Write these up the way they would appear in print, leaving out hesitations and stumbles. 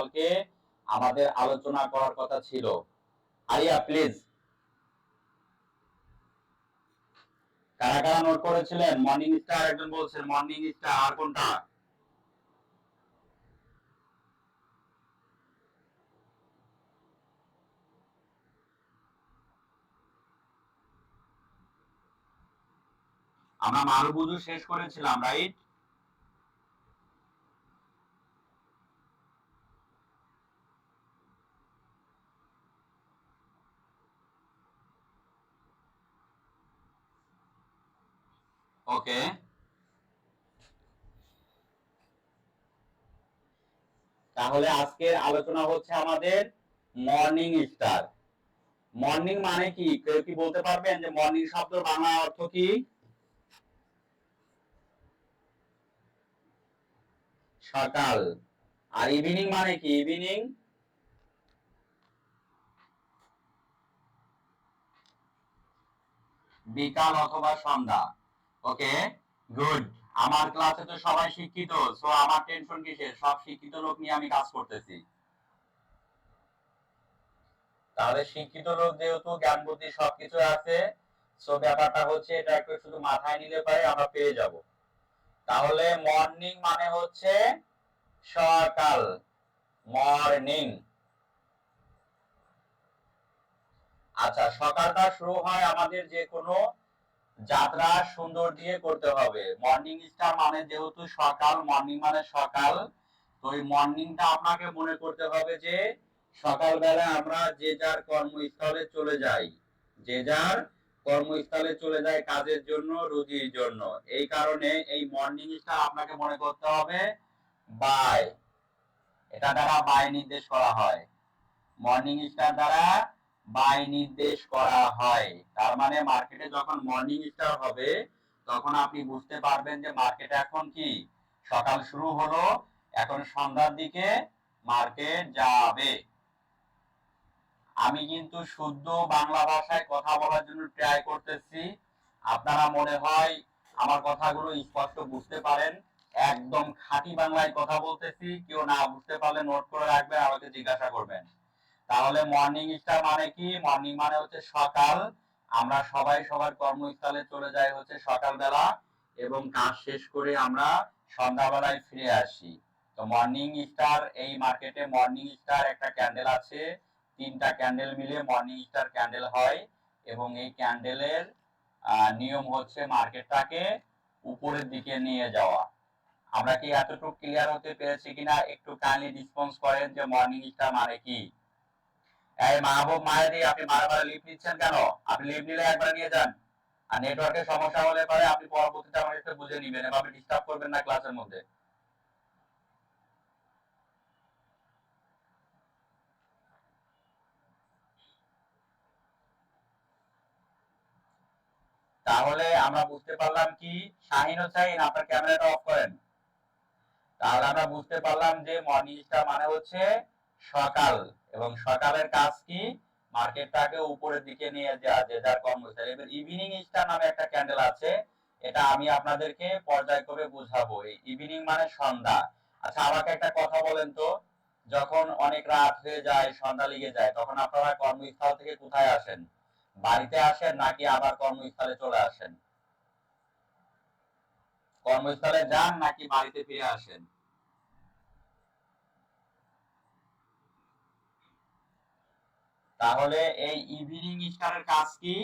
গতকালকে আমাদের আলোচনা করার কথা ছিল। আরিয়া প্লিজ, কারা কারা নোট করেছিলেন? মর্নিং স্টার একজন বলছেন, মর্নিং স্টার, আর কোনটা? আমরা মারুবুজু শেষ করেছিলাম, রাইট? ওকে, তাহলে আজকের আলোচনা হচ্ছে আমাদের মর্নিং স্টার। মর্নিং মানে কি, কেউ কি বলতে পারবেন যে মর্নিং শব্দের বাংলা অর্থ কি? সকাল। আর ইভিনিং মানে কি? ইভিনিং বিকাল অথবা সন্ধ্যা। ওকে, গুড। আমার ক্লাসে তো সবাই শিক্ষিত, সো আমার টেনশন কিসের? সব শিক্ষিত লোক নিয়ে আমি কাজ করতেছি। তাহলে শিক্ষিত লোক যেহেতু জ্ঞান বুদ্ধি সবকিছু আছে, সো ব্যাপারটা হচ্ছে এটা একটু শুধু মাথায় নিলে পারে আমরা পেয়ে যাব। তাহলে মর্নিং মানে হচ্ছে সকাল, মর্নিং। আচ্ছা, সকালটা শুরু হয় আমাদের যে কোনো যাত্রা সুন্দর দিয়ে করতে হবে। মর্নিং স্টার মানে যেহেতু সকাল, মর্নিং মানে সকাল, তো এই মর্নিংটা আপনাকে মনে করতে হবে যে সকালবেলা আমরা যে যার কর্মস্থলে চলে যাই, যে যার কর্মস্থলে চলে যায় কাজের জন্য, রুজির জন্য। এই কারণে এই মর্নিং স্টার আপনাকে মনে করতে হবে বাই। এটা দ্বারা বাই নির্দেশ করা হয়, মর্নিং স্টার দ্বারা বাই নির্দেশ করা হয়। তার মানে মার্কেটে যখন মর্নিং স্টার হবে তখন আপনি বুঝতে পারবেন যে মার্কেটে এখন কি সকাল শুরু হলো, এখন সন্ধ্যার দিকে মার্কেট যাবে। আমি কিন্তু শুদ্ধ বাংলা ভাষায় কথা বলার জন্য ট্রাই করতেছি। আপনারা মনে হয় আমার কথাগুলো স্পষ্ট বুঝতে পারেন। একদম খাঁটি বাংলায় কথা বলতেছি, কেউ না বুঝতে পারলে নোট করে রাখবেন, আমাকে জিজ্ঞাসা করবেন। তাহলে মর্নিং স্টার মানে কি? মর্নিং মানে হচ্ছে সকাল, আমরা সবাই সবার কর্মস্থলে চলে যাই হচ্ছে সকালবেলা, এবং কাজ শেষ করে আমরা সন্ধ্যাবেলায় ফিরে আসি। তো মর্নিং স্টার, এই মার্কেটে মর্নিং স্টার একটা ক্যান্ডেল আছে, তিনটা ক্যান্ডেল মিলে মর্নিং স্টার ক্যান্ডেল হয়, এবং এই ক্যান্ডেলের নিয়ম হচ্ছে মার্কেটটাকে উপরের দিকে নিয়ে যাওয়া। আমরা কি এতটুকু ক্লিয়ার হতে পেরেছি কিনা একটু কাইন্ডলি রেসপন্স করেন যে মর্নিং স্টার মানে কি? এই মাহবুব মাহেদি, আপনি বারবার লিভ নিচ্ছেন কেন? আপনি লিভ নিলে একবার নিয়ে যান, আর নেটওয়ার্কের সমস্যা হলে পরে আপনি পরবর্তীতে আমার কাছে বুঝে নিবেন, এভাবে ডিস্টার্ব করবেন না ক্লাসের মধ্যে। তাহলে আমরা বুঝতে পারলাম কি, শাহিন হোসেন আপনার ক্যামেরাটা অফ করেন। তাহলে আমরা বুঝতে পারলাম যে মর্নিং স্টার মানে হচ্ছে সকাল, এবং সকালের কাজ কি? মার্কেটটাকে উপরের দিকে নিয়ে যাওয়া, যে যার কর্মস্থল। এবার ইভিনিং স্টার নামে একটা ক্যান্ডেল আছে, এটা আমি আপনাদেরকে পর্যায়ক্রমে বুঝাবো। এই ইভিনিং মানে সন্ধ্যা। আচ্ছা, আমাকে একটা কথা বলেন তো, যখন অনেক রাত হয়ে যায়, সন্ধ্যা লেগে যায়, তখন আপনারা কর্মস্থল থেকে কোথায় আসেন? বাড়িতে আসেন নাকি আবার কর্মস্থলে চলে আসেন? কর্মস্থলে যান নাকি বাড়িতে ফিরে আসেন? তাহলে এই ইভিনিং স্টারের কাজ কি?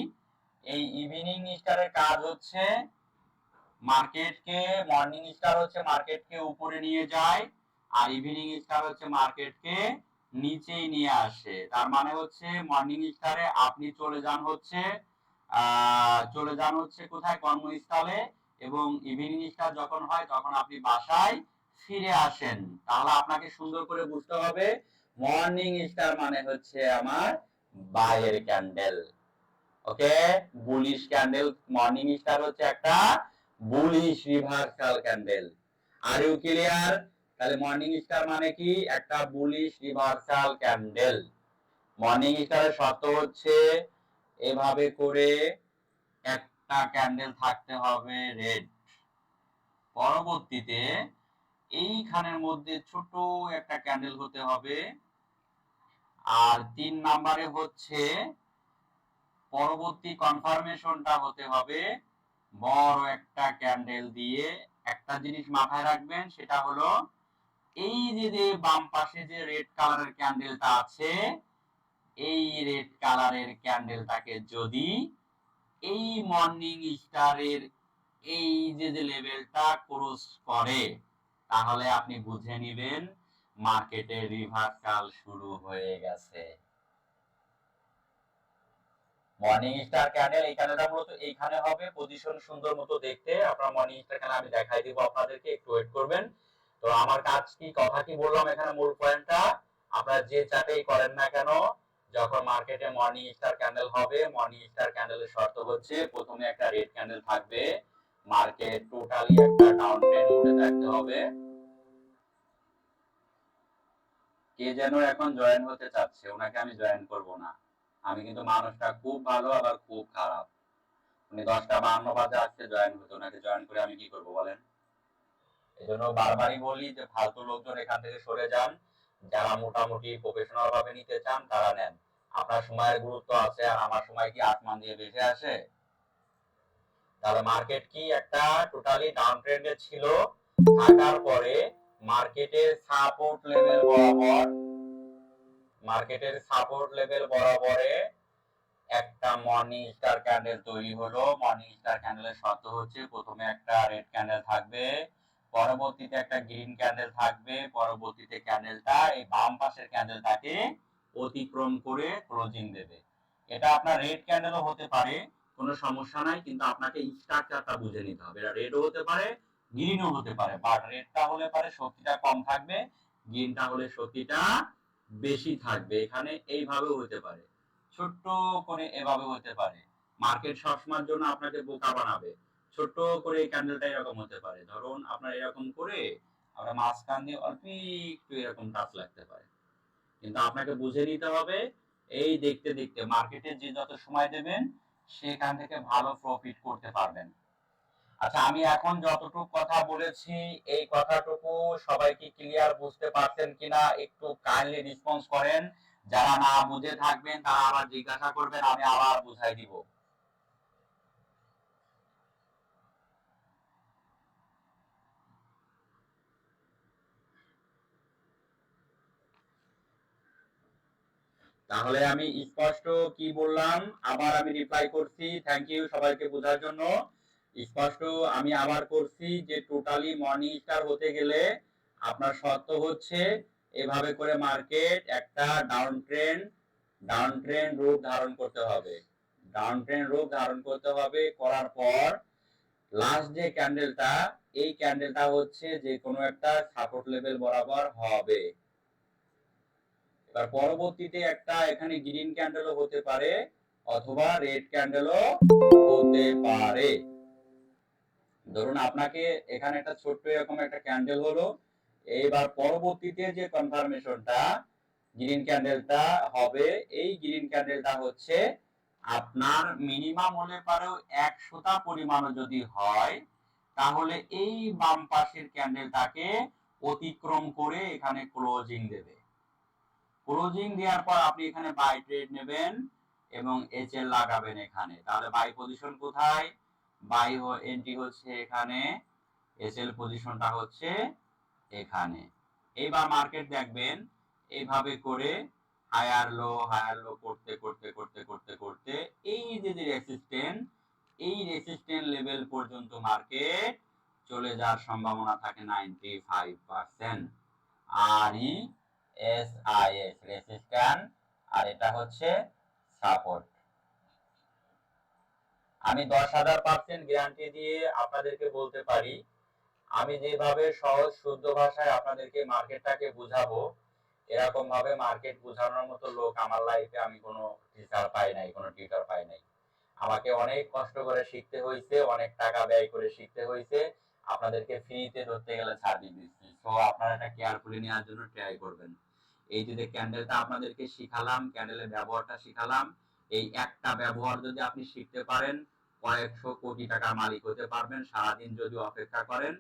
এই ইভিনিং স্টারের কাজ হচ্ছে মার্কেটকে, মর্নিং স্টার হচ্ছে মার্কেটকে উপরে নিয়ে যায়, আর ইভিনিং স্টার হচ্ছে মার্কেটকে নিচেই নিয়ে আসে। তার মানে হচ্ছে মর্নিং স্টারে আপনি চলে যান হচ্ছে কোথায়? কর্মস্থলে, এবং ইভিনিং স্টার যখন হয় তখন আপনি বাসায় ফিরে আসেন। তাহলে আপনাকে সুন্দর করে বুঝতে হবে মর্নিং স্টার মানে হচ্ছে আমার বাইরের ক্যান্ডেল। ওকে, বুলিশ ক্যান্ডেল। মর্নিং স্টার হচ্ছে একটা bullish reversal candle. Are you clear? তাহলে মর্নিং স্টার মানে কি? একটা বুলিশ রিভার্সাল ক্যান্ডেল। মর্নিং স্টারের শর্ত হচ্ছে এভাবে করে একটা ক্যান্ডেল থাকতে হবে রেড, পরবর্তীতে এইখানের মধ্যে ছোট একটা ক্যান্ডেল হতে হবে। আর 3 নম্বরে হচ্ছে পরবর্তী কনফার্মেশনটা হতে হবে বড় একটা ক্যান্ডেল দিয়ে। একটা জিনিস মাথায় রাখবেন, সেটা হলো এই যে বাম পাশে যে রেড কালারের ক্যান্ডেলটা আছে, এই রেড কালারের ক্যান্ডেলটাকে যদি এই মর্নিং স্টারের এই যে লেভেলটা ক্রস করে, তাহলে আপনি বুঝে নেবেন মার্কেটের রিভার্সাল শুরু হয়ে গেছে। মর্নিং স্টার ক্যান্ডেল, এই ক্যান্ডেলটা মূলত এইখানে হবে, পজিশন সুন্দর মতো দেখতে। আপনার মর্নিং স্টার ক্যান্ডেল আমি দেখাই দিব আপনাদেরকে, একটু ওয়েট করবেন। তো আমার কাজ কি, কথা কি বললাম এখানে, মূল পয়েন্টটা আপনারা যে চার্টেই করেন না কেন, যখন মার্কেটে মর্নিং স্টার ক্যান্ডেল হবে, মর্নিং স্টার ক্যান্ডেলের শর্ত হচ্ছে প্রথমে একটা রেড ক্যান্ডেল থাকবে, মার্কেট টোটালি একটা ডাউন ট্রেন্ড মোডে থাকতে হবে। কে যেন এখন জয়েন হতে চাচ্ছে, ওনাকে আমি জয়েন করব না। আমি কিন্তু মানুষটা খুব ভালো আবার খুব খারাপ। উনি 10:52 বাজে আজকে জয়েন হতো, ওনাকে জয়েন করে আমি কি করব বলেন? এজন্য বারবারই বলি যে ফালতু লোকজন এখান থেকে সরে যান। যারা মোটামুটি প্রফেশনাল ভাবে নিতে চান তারা নেন। আপনার সময়ের গুরুত্ব আছে, আর আমার সময় কি আসমান দিয়ে ভেসে আসে? তাহলে মার্কেট কি একটা টোটালি ডাউন ট্রেন্ডে ছিল, থাকার পরে মার্কেটের সাপোর্ট লেভেল বরাবর, মার্কেটের সাপোর্ট লেভেল বরাবরে একটা মর্নিং স্টার ক্যান্ডেল তৈরি হলো। মর্নিং স্টার ক্যান্ডেলের শর্ত হচ্ছে প্রথমে একটা রেড ক্যান্ডেল থাকবে, পরবর্তীতে একটা গ্রিন ক্যান্ডেল থাকবে, পরবর্তীতে ক্যান্ডেলটা এই বাম পাশের ক্যান্ডেলটাকে অতিক্রম করে ক্লোজিং দেবে। এটা আপনার রেড ক্যান্ডেলও হতে পারে, কোনো সমস্যা নাই, কিন্তু আপনাকে স্ট্রাকচারটা বুঝে নিতে হবে। এটা রেডও হতে পারে, গ্রিনও হতে পারে, বাট রেডটা হলে পারে শক্তিটা কম থাকবে, গ্রিনটা হলে শক্তিটা বেশি থাকবে। এখানে এইভাবেও হতে পারে, ছোট্ট করে এভাবে হতে পারে। মার্কেট সবসময়ের জন্য আপনাকে বোকা বানাবে। ছোট্ট করে এই ক্যান্ডেলটা এরকম হতে পারে, ধরুন আপনার এরকম করে আমরা মাঝখান দিয়ে অল্প একটু এরকম টাচ লাগতে পারে, কিন্তু আপনাকে বুঝে নিতে হবে এই দেখতে দেখতে মার্কেটে যে যত সময় দেবেন সেখান থেকে ভালো প্রফিট করতে পারবেন। আচ্ছা, আমি এখন যতটুকু কথা বলেছি এই কথাটুকু সবাই কি ক্লিয়ার বুঝতে পারছেন কিনা একটু কাইন্ডলি রেসপন্স করেন। যারা না বুঝে থাকবেন তারা আবার জিজ্ঞাসা করবেন, আমি আবার বুঝাই দিব। তাহলে আমি স্পষ্ট কি বললাম আবার আমি রিপ্লাই করছি। থ্যাংক ইউ সবাইকে বোঝার জন্য। স্পষ্ট আমি আবার করছি যে টোটালি মর্নিং স্টার হতে গেলে আপনার শর্ত হচ্ছে এভাবে করে মার্কেট একটা ডাউন ট্রেন্ড রূপ ধারণ করতে হবে। ডাউন ট্রেন্ড রূপ ধারণ করতে হবে, করার পর লাস্ট যে ক্যান্ডেলটা, এই ক্যান্ডেলটা হচ্ছে যে কোনো একটা সাপোর্ট লেভেল বরাবর হবে। এবার পরবর্তীতে একটা এখানে গ্রিন ক্যান্ডেলও হতে পারে অথবা রেড ক্যান্ডেলও হতে পারে। ধরুন আপনাকে এখানে একটা ছোট্ট এরকম একটা ক্যান্ডেল হলো, এবার পরবর্তীতে যে কনফার্মেশনটা গ্রিন ক্যান্ডেলটা হবে, এই গ্রিন ক্যান্ডেলটা হচ্ছে আপনার মিনিমাম হলে পারেও 100টা পরিমাণও যদি হয়, তাহলে এই বাম পাশের ক্যান্ডেলটাকে অতিক্রম করে এখানে ক্লোজিং দেবে। ক্লোজিং দেওয়ার পর আপনি এখানে বাই ট্রেড নেবেন এবং এইচএল লাগাবেন এখানে। তাহলে বাই পজিশন কোথায়? বাই এন্ট্রি হচ্ছে এখানে, এসএল পজিশনটা হচ্ছে এখানে। এইবার মার্কেট দেখবেন এইভাবে করে হায়ার লো করতে করতে করতে করতে করতে এই যে রেসিস্ট্যান্ট, এই রেসিস্ট্যান্ট লেভেল পর্যন্ত মার্কেট চলে যাওয়ার সম্ভাবনা থাকে 95%। আর E S I S resistant, আর এটা হচ্ছে সাপোর্ট। আমি 10,000% গ্যারান্টি দিয়ে আপনাদেরকে বলতে পারি, আমি যেভাবে সহজ শুদ্ধ ভাষায় আপনাদেরকে মার্কেটটাকে বুঝাবো, এরকম ভাবে মার্কেট বোঝানোর মতো লোক আমার লাইফে আমি কোনো টিচার পাই নাই, কোনো টিউটর পাই নাই। আমাকে অনেক কষ্ট করে শিখতে হয়েছে, অনেক টাকা ব্যয় করে শিখতে হয়েছে। আপনাদেরকে ফ্রিতে ধরতে গেলে সার্ভিস দিচ্ছি, তো আপনারা এটা কেয়ারফুলি নেওয়ার জন্য ট্রাই করবেন। এই যে ক্যান্ডেলটা আপনাদেরকে শিখালাম, ক্যান্ডেলের ব্যবহারটা শিখালাম, এই একটা ব্যবহার যদি আপনি শিখতে পারেন কয়েকশো কোটি টাকার মালিক হতে পারবেন সারাদিন যদি অপেক্ষা করেন।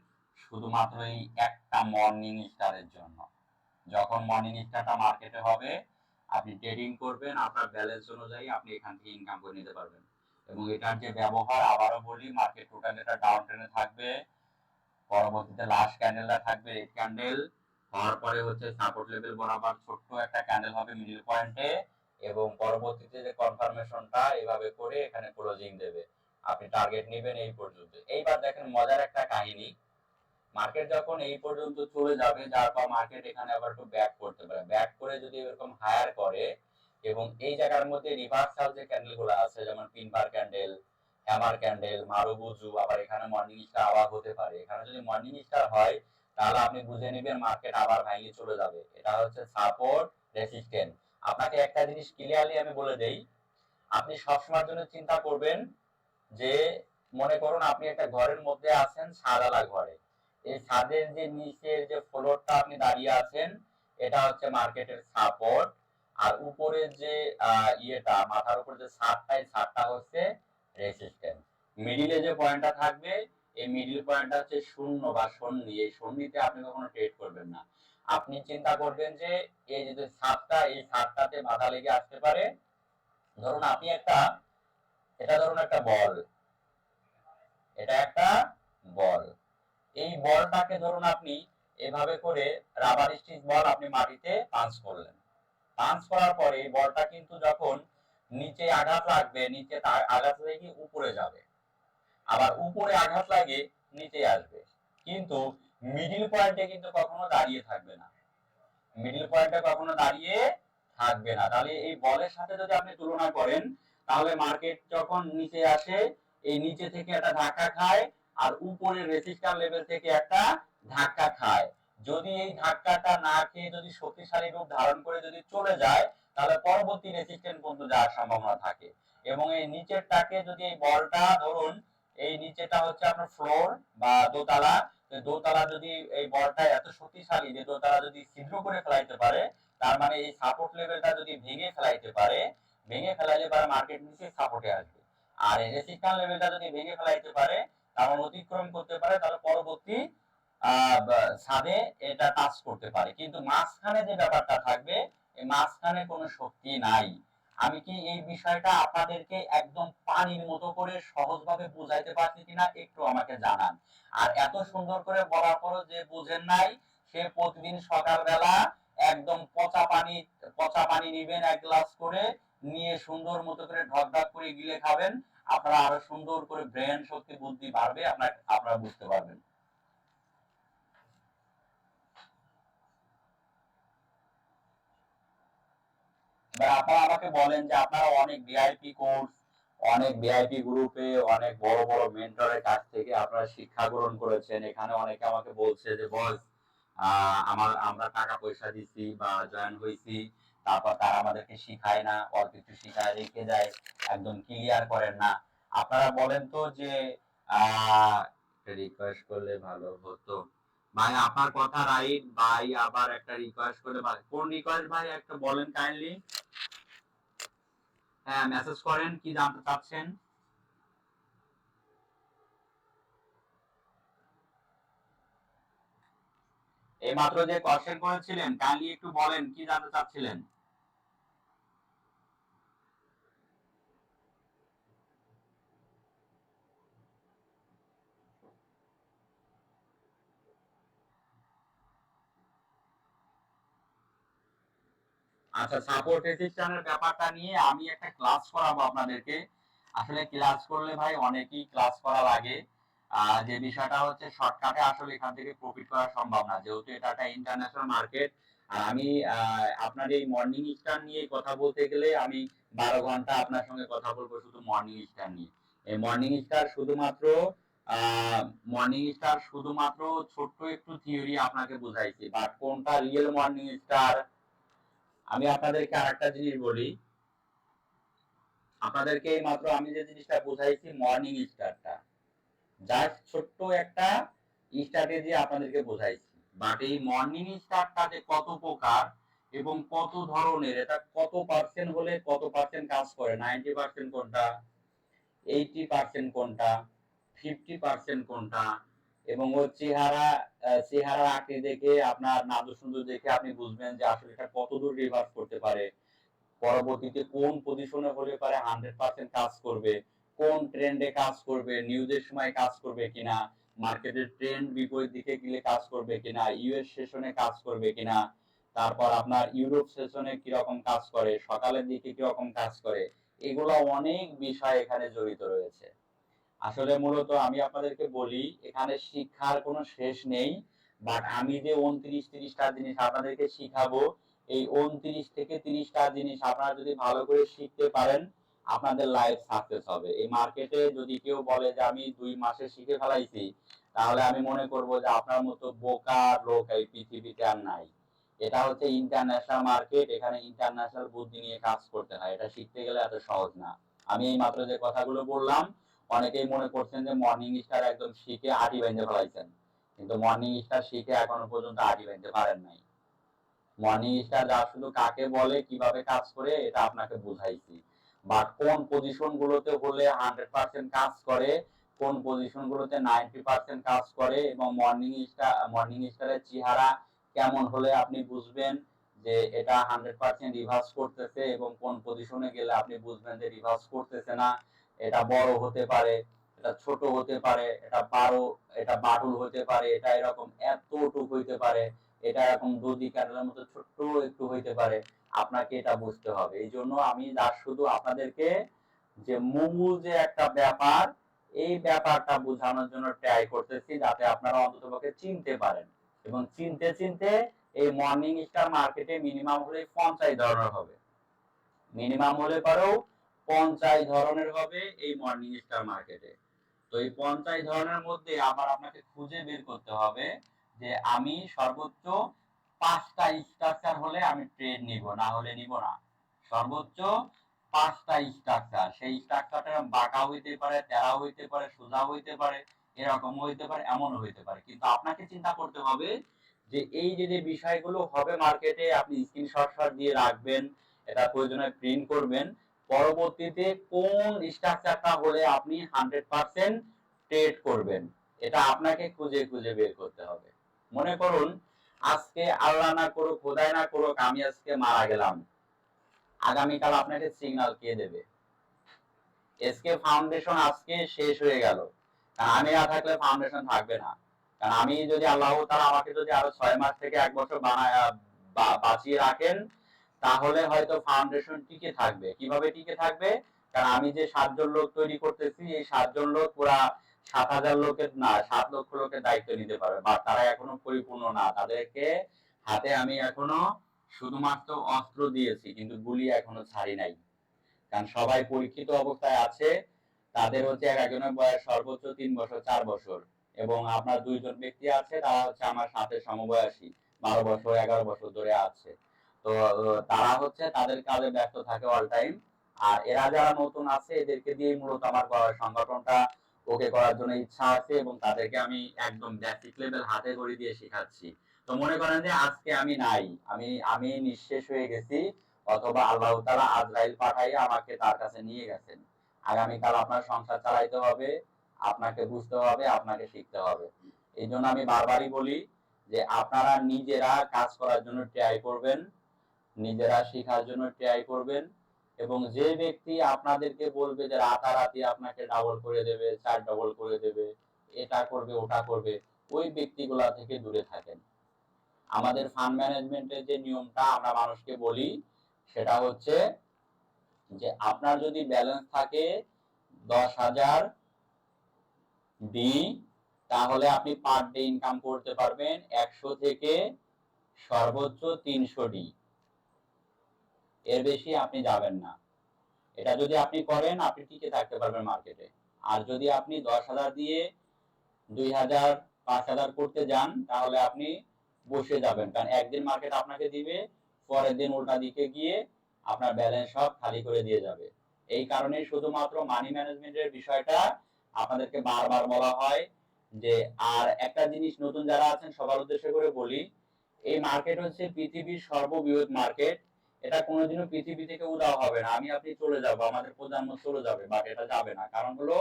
শুধুমাত্র এই একটা মর্নিং স্টারের জন্য। যখন মর্নিং স্টারটা মার্কেটে হবে, আপনি ট্রেডিং করবেন, আপনার ব্যালেন্স অনুযায়ী আপনি এখান থেকে ইনকাম করে নিতে পারবেন। এবং এটার যে ব্যবহার, আবারও বলি, মার্কেট টোটাল এটা ডাউন ট্রেনে থাকবে, পরবর্তীতে লাস্ট ক্যান্ডেলটা থাকবে রেড ক্যান্ডেল, হওয়ার পরে হচ্ছে সাপোর্ট লেভেল বরাবর ছোট্ট একটা ক্যান্ডেল হবে মিডল পয়েন্টে, এবং পরবর্তীতে যে কনফার্মেশনটা এভাবে করে এখানে ক্লোজিং দেবে। আপনি টার্গেট নেবেন এই পর্যন্ত। এইবার দেখেন মজার একটা কাহিনী, মার্কেট যখন এই পর্যন্ত চলে যাবে, যার পর মার্কেট এখানে আবার একটু ব্যাক করতে পারে, ব্যাক করে যদি এরকম হায়ার করে এবং এই জায়গার মধ্যে রিভার্সাল যে ক্যান্ডেল গুলো আছে, যেমন তিনবার ক্যান্ডেল, হ্যামার ক্যান্ডেল, মারুবুজু, আবার এখানে মর্নিং স্টার আবার হতে পারে। এখানে যদি মর্নিং স্টার হয় তাহলে আপনি বুঝে নেবেন মার্কেট আবার ভাঙিয়ে চলে যাবে। এটা হচ্ছে সাপোর্ট রেসিস্ট্যান্স। আপনাকে একটা জিনিস ক্লিয়ারলি আমি বলে দেই, আপনি সবসময়ের জন্য চিন্তা করবেন যে, মনে করুন আপনি একটা ঘরের মধ্যে আছেন, ছাদওয়ালা ঘরে, এই ছাদের যে নিচের যে ফ্লোরটা আপনি দাঁড়িয়ে আছেন, এটা হচ্ছে মার্কেটের সাপোর্ট, আর উপরে যে ইয়েটা মাথার উপর যে ছাদটা, এই ছাদটা হচ্ছে রেসিস্ট্যান্স। মিডিলে যে পয়েন্টটা থাকবে, এই মিডিল পয়েন্টটা হচ্ছে শূন্য বা সন্ধি। এই সন্ধিতে আপনি কখনো ট্রেড করবেন না। আপনি চিন্তা করবেন যে এই যে ছাদটা, এই ছাদটাতে বাধা লেগে আসতে পারে। ধরুন আপনি এটা ধরুন একটা বল, এটা একটা বল, এই বলটাকে ধরুন আপনি এভাবে করে রাবার স্টিচ বল আপনি মাটিতে পাঞ্চ করলেন, পাঞ্চ করার পরে এই বলটা কিন্তু যখন নিচে আঘাত লাগবে, নিচে আঘাত লেগে উপরে যাবে, আবার উপরে আঘাত লাগে নিচে আসবে, কিন্তু মিডিল পয়েন্টে কিন্তু কখনো দাঁড়িয়ে থাকবে না, মিডিল পয়েন্টে কখনো দাঁড়িয়ে থাকবে না। তাহলে এই বলের সাথে যদি আপনি তুলনা করেন, তাহলে মার্কেট যখন নিচে আসে, এই নিচে থেকে একটা ধাক্কা খায়, আর উপরের রেজিস্ট্যান্স লেভেল থেকে একটা ধাক্কা খায়। যদি এই ধাক্কাটা না খেয়ে যদি শক্তিশালী রূপ ধারণ করে যদি চলে যায়, তাহলে পরবর্তী রেজিস্ট্যান্স পর্যন্ত যাওয়ার সম্ভাবনা থাকে। এবং এই নিচেরটাকে যদি এই বলটা ধরুন, এই নিচেটা হচ্ছে আপনার ফ্লোর বা দোতলা, দোতলা যদি এই বলটা এত শক্তিশালী যে দোতলা যদি ছিদ্র করে ফেলাইতে পারে, তার মানে এই সাপোর্ট লেভেলটা যদি ভেঙে ফেলাইতে পারে, ভেঙে ফেলাইলে পারে মার্কেট নিচে সাপোর্টে আসবে। আর এই রেজিস্ট্যান্স লেভেলটা যদি ভেঙে ফেলাইতে পারে, তার অতিক্রম করতে পারে, তাহলে পরবর্তী ছাদে এটা টাচ করতে পারে। কিন্তু মাঝখানে যে ব্যাপারটা থাকবে, এই মাঝখানে কোনো শক্তি নাই। আমি কি এই বিষয়টা আপনাদেরকে একদম পানির মতো করে সহজভাবে বুঝাইতে পারছি কিনা একটু আমাকে জানান। আর এত সুন্দর করে বলার পরও যে বুঝেন নাই, সে প্রতিদিন সকালবেলা একদম পচা পানি নিবেন এক গ্লাস করে, নিয়ে সুন্দর মতো করে ঢক ঢক করে গিলে খাবেন। আপনারা আরো সুন্দর করে ব্রেন শক্তি বুদ্ধি বাড়বে, আপনারা বুঝতে পারবেন। এবার আপনারা আমাকে বলেন যে আপনারা অনেক ভিআইপি কোর্স, অনেক ভিআইপি গ্রুপে, অনেক বড় বড় মেন্টরের কাছ থেকে আপনারা শিক্ষা গ্রহণ করেছেন। এখানে অনেকে আমাকে বলছে যে বস, আমরা টাকা পয়সা দিচ্ছি বা জয়েন হয়েছি, তারপর তারা আমাদেরকে শিখায় না, অল্প একটু শিখায় রেখে যায়, একদম ক্লিয়ার করেন না। আপনারা বলেন তো যে রিকোয়েস্ট করলে ভালো হতো। ভাই আপনার কথা রাইট ভাই, আবার একটা রিকোয়েস্ট করলে ভাই, কোন রিকোয়েস্ট ভাই একটা বলেন কাইন্ডলি। হ্যাঁ, মেসেজ করেন, কি জানতে চাচ্ছেন। এই মাত্র যে কোশ্চেন করেছিলেন, কাইন্ডলি একটু বলেন কি জানতে চাচ্ছিলেন। আচ্ছা, সাপোর্ট রেজিস্ট্যান্সের ব্যাপারটা নিয়ে আমি একটা ক্লাস করাবো আপনাদেরকে। আসলে ক্লাস করলে ভাই অনেকই ক্লাস করা লাগে। যে বিষয়টা হচ্ছে শর্টকাটে আসলে এখান থেকে প্রফিট করা সম্ভব না, যেহেতু এটা একটা ইন্টারন্যাশনাল মার্কেট। আর আমি আপনার এই মর্নিং স্টার নিয়ে কথা বলতে গেলে আমি 12 ঘন্টা আপনার সঙ্গে কথা বলবো শুধু মর্নিং স্টার নিয়ে। এই মর্নিং স্টার শুধুমাত্র ছোট্ট একটু থিওরি আপনাকে বুঝাইছি, বাট কোনটা রিয়েল মর্নিং স্টার, আমি আপনাদেরকে আরেকটা জিনিস বলি। আপনাদেরকে এই মাত্র আমি যে জিনিসটা বুঝাইছি মর্নিং স্টারটা জাস্ট ছোট্ট একটা স্ট্র্যাটেজি আপনাদেরকে বোঝাইছি, বাট এই মর্নিং স্টারটা যে কত প্রকার এবং কত ধরনের, এটা কত পার্সেন্ট হলে কত পার্সেন্ট কাজ করে, 90% কোনটা, 80% কোনটা, 50% কোনটা, এবং ওর চেহারা আকৃতি দেখে, আপনার নাদু সুন্দর দেখে আপনি বুঝবেন যে আসলে এটা কতদূর রিভার্স করতে পারে, পরবর্তীতে কোন পজিশনে হলে পারে 100% কাজ করবে, কোন ট্রেন্ডে কাজ করবে, নিউজের সময় কাজ করবে কিনা, মার্কেটের ট্রেন্ড বিপরীত দিকে গেলে কাজ করবে কিনা, ইউএস সেশনে কাজ করবে কিনা, তারপর আপনার ইউরোপ সেশনে কিরকম কাজ করে, সকালের দিকে কিরকম কাজ করে, এগুলো অনেক বিষয় এখানে জড়িত রয়েছে। আসলে মূলত আমি আপনাদেরকে বলি, এখানে শিক্ষার কোনো শেষ নেই। বাট আমি যে 29-30টা জিনিস আপনাদেরকে শিখাবো, এই 29 থেকে 30টা জিনিস আপনারা যদি ভালো করে শিখতে পারেন, আপনাদের লাইফ সাকসেস হবে। এই মার্কেটে যদি কেউ বলে যে আমি 2 মাসে শিখে ফেলাইছি, তাহলে আমি মনে করব যে আপনার মতো বোকা লোক এই পৃথিবীতে আর নাই। এটা হচ্ছে ইন্টারন্যাশনাল মার্কেট, এখানে ইন্টারন্যাশনাল বুদ্ধি নিয়ে কাজ করতে হয়, এটা শিখতে গেলে এত সহজ না। আমি এই মাত্র যে কথাগুলো বললাম, অনেকেই মনে করছেন যে মর্নিং স্টার একদম শিখে আটি বাইন্ধে ফেলাইছেন, কিন্তু মর্নিং স্টার শিখে এখনো পর্যন্ত আটি বাইন্ধে পারেন নাই। মর্নিং স্টার যা শুধু কাকে বলে, কিভাবে কাজ করে, এটা আপনাকে বুঝাইছি। বাট কোন পজিশন গুলোতে হলে 100% কাজ করে, কোন পজিশন গুলোতে 90% কাজ করে, এবং মর্নিং স্টারের চেহারা কেমন হলে আপনি বুঝবেন যে এটা 100% রিভার্স করতেছে, এবং কোন পজিশনে গেলে আপনি বুঝবেন যে রিভার্স করতেছে না। এটা বড় হতে পারে, এটা ছোট হতে পারে, এটা বাটুল হতে পারে, এটা এরকম এতটুকু হইতে পারে, এটা এরকম দধি কাটার মতো ছোট্ট একটু হইতে পারে। আপনাকে এটা বুঝতে হবে। এই জন্য আমি শুধু আপনাদেরকে যে মূল যে একটা ব্যাপার, এই ব্যাপারটা বোঝানোর জন্য ট্রাই করতেছি, যাতে আপনারা অন্ততপক্ষে চিনতে পারেন। এবং চিনতে চিনতে এই মর্নিং স্টার মার্কেটে মিনিমাম হলে 50 ধরনের হবে, মিনিমাম হলে পরেও 50 ধরনের হবে এই মর্নিং স্টার মার্কেটে। তো এই 50 ধরনের মধ্যে আবার আপনাকে খুঁজে বের করতে হবে যে আমি সর্বোচ্চ 5টা স্ট্রাকচার হলে আমি ট্রেড নিব, না হলে নিব না। সর্বোচ্চ 5টা স্ট্রাকচার, সেই স্ট্রাকচারটা বাঁকা হইতে পারে, তেরা হইতে পারে, সোজা হইতে পারে, এরকম হইতে পারে, এমন হইতে পারে, কিন্তু আপনাকে চিন্তা করতে হবে যে এই যে যে বিষয়গুলো হবে মার্কেটে, আপনি স্ক্রিনশট দিয়ে রাখবেন, এটা প্রয়োজনে প্রিন্ট করবেন। পরবর্তীতে কোন স্ট্রাকচারটা হলে আপনি 100% ট্রেড করবেন, এটা আপনাকে খুঁজে খুঁজে বের করতে হবে। মনে করুন আজকে আল্লাহ না করুক, খোদাই না করুক, আমি আজকে মারা গেলাম, আগামীকাল আপনাকে সিগন্যাল কে দেবে? এসকে ফাউন্ডেশন আজকে শেষ হয়ে গেল, কারণ আমি না থাকলে ফাউন্ডেশন থাকবে না। কারণ আমি যদি আল্লাহ তাআলা আমাকে যদি আরো 6 মাস থেকে 1 বছর বাঁচিয়ে রাখেন, তাহলে হয়তো ফাউন্ডেশন টিকে থাকবে। কিভাবে টিকে থাকবে? কারণ আমি যে 7 জন লোক তৈরি করতেছি, এই 7 জন লোক পুরা 7,000 লোকের না, 7 লক্ষ লোকের দায়িত্ব নিতে পারবে, বা তারা এখনো পরিপূর্ণ না, তাদেরকে হাতে আমি এখনো শুধুমাত্র অস্ত্র দিয়েছি, কিন্তু গুলি এখনো ছাড়ি নাই। কারণ সবাই পরীক্ষিত অবস্থায় আছে, তাদের হচ্ছে একজনের বয়স সর্বোচ্চ 3 বছর 4 বছর, এবং আপনার 2 জন ব্যক্তি আছে, তারা হচ্ছে আমার সাথে সমবয়সী, 12 বছর 11 বছর ধরে আছে। তো তারা হচ্ছে তাদের কাজে ব্যস্ত থাকে অল টাইম। আর এরা যারা নতুন আছে, এদেরকে দিয়ে মূলত আমার সংগঠনটা ওকে করার জন্য ইচ্ছা আছে, এবং তাদেরকে আমি একদম বেসিক লেভেল হাতে করে দিয়ে শেখাচ্ছি। তো মনে করেন যে আজকে আমি নাই, আমি নিঃশেষ হয়ে গেছি, অথবা আল্লাহ তাআলা আজরাইল পাঠাইয়া আমাকে তার কাছে নিয়ে গেছেন। আগামীকাল আপনার সংসার চালাইতে হবে, আপনাকে বুঝতে হবে, আপনাকে শিখতে হবে। এই জন্য আমি বারবারই বলি যে আপনারা নিজেরা কাজ করার জন্য ট্রাই করবেন, নিজেরা শেখার জন্য ট্রাই করবেন, এবং যে ব্যক্তি আপনাদেরকে বলবে যে রাতারাতি আপনাকে ডাবল করে দেবে, 4 ডবল করে দেবে, এটা করবে ওটা করবে, ওই ব্যক্তিগুলা থেকে দূরে থাকেন। আমাদের ফান্ড ম্যানেজমেন্টের যে নিয়মটা আমরা মানুষকে বলি, সেটা হচ্ছে যে আপনার যদি ব্যালেন্স থাকে 10,000 ডি, তাহলে আপনি পার ডে ইনকাম করতে পারবেন 100 থেকে সর্বোচ্চ 300 ডি, এর বেশি আপনি যাবেন না। এটা যদি আপনি করেন, আপনি টিকে থাকতে পারবেন মার্কেটে। আর যদি আপনি 10,000 দিয়ে 2,000 5,000 করতে যান, তাহলে আপনি বসে যাবেন, কারণ একদিন মার্কেট আপনাকে দিবে, পরের দিন উল্টা দিকে গিয়ে আপনার ব্যালেন্স সব খালি করে দিয়ে যাবে। এই কারণে শুধুমাত্র মানি ম্যানেজমেন্টের বিষয়টা আপনাদেরকে বারবার বলা হয় যে, আর একটা জিনিস নতুন যারা আছেন সবার উদ্দেশ্য করে বলি, এই মার্কেট হচ্ছে পৃথিবীর সর্ববৃহৎ মার্কেট। এটা কোনোদিনও পৃথিবী থেকে উধাও হবে না, আমি আপনি চলে যাব, আমাদের প্রজন্ম চলে যাবে, বাট এটা যাবে না। কারণ হলো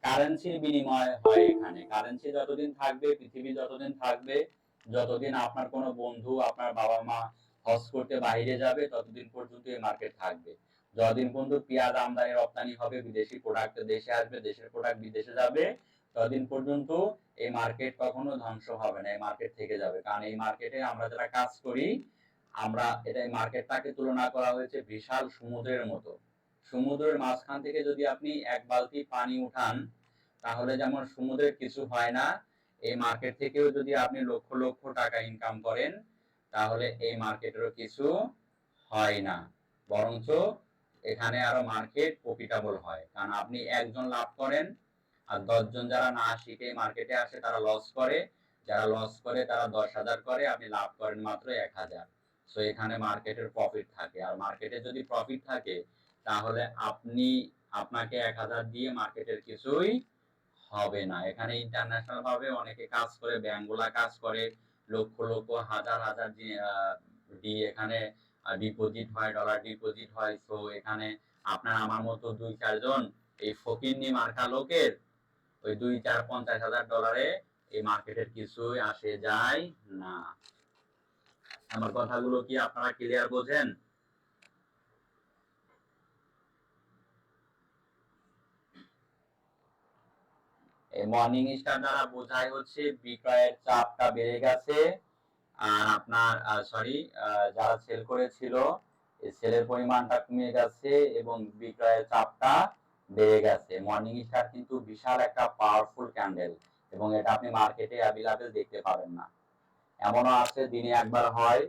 কারেন্সির বিনিময় হয় এখানে। কারেন্সি যতদিন থাকবে, পৃথিবী যতদিন থাকবে, যতদিন আপনার কোনো বন্ধু, আপনার বাবা মা হজ করতে বাইরে যাবে, ততদিন পর্যন্ত এই মার্কেট থাকবে। যতদিন পর্যন্ত পেঁয়াজ আমদানি রপ্তানি হবে, বিদেশি প্রোডাক্ট দেশে আসবে, দেশের প্রোডাক্ট বিদেশে যাবে, ততদিন পর্যন্ত এই মার্কেট কখনো ধ্বংস হবে না, এই মার্কেট থেকে যাবে। কারণ এই মার্কেটে আমরা যারা কাজ করি, আমরা এটা এই মার্কেটটাকে তুলনা করা হয়েছে বিশাল সমুদ্রের মতো। সমুদ্রের মাঝখান থেকে যদি আপনি এক বালতি পানি উঠান, তাহলে যেমন সমুদ্রের কিছু হয় না, এই মার্কেট থেকেও যদি আপনি লক্ষ লক্ষ টাকা ইনকাম করেন, তাহলে এই মার্কেটেরও কিছু হয় না, বরঞ্চ এখানে আরো মার্কেট প্রফিটেবল হয়। কারণ আপনি একজন লাভ করেন, আর 10 জন যারা না শিখে মার্কেটে আসে তারা লস করে, যারা লস করে তারা 10,000 করে, আপনি লাভ করেন মাত্র 1,000। সো এখানে মার্কেটের প্রফিট থাকে। আর মার্কেটে যদি প্রফিট থাকে, তাহলে আপনাকে 1,000 দিয়ে মার্কেটের কিছুই হবে না। এখানে ইন্টারন্যাশনাল ভাবে অনেকে কাজ করে, ব্যাংকগুলা কাজ করে, লক্ষ লক্ষ হাজার হাজার দিয়ে এখানে ডিপোজিট হয়, ডলার ডিপোজিট হয়। তো এখানে আপনার আমার মতো 2-4 জন এই ফকিন্নি মার্কা লোকের ওই 2-4-50,000 ডলারে এই মার্কেটের কিছুই আসে যায় না। আমার কথাগুলো কি আপনারা ক্লিয়ার বোঝেন? এই মর্নিং স্টার দ্বারা বোঝায় হচ্ছে বিক্রয়ের চাপটা বেড়ে গেছে, আর আপনার যারা সেল করেছিল এই সেলের পরিমাণটা কমে গেছে এবং বিক্রয়ের চাপটা বেড়ে গেছে। মর্নিং স্টার কিন্তু বিশাল একটা পাওয়ারফুল ক্যান্ডেল, এবং এটা আপনি মার্কেটে অ্যাভেলেবেল দেখতে পাবেন না। এমনও আছে দিনে একবার হয়,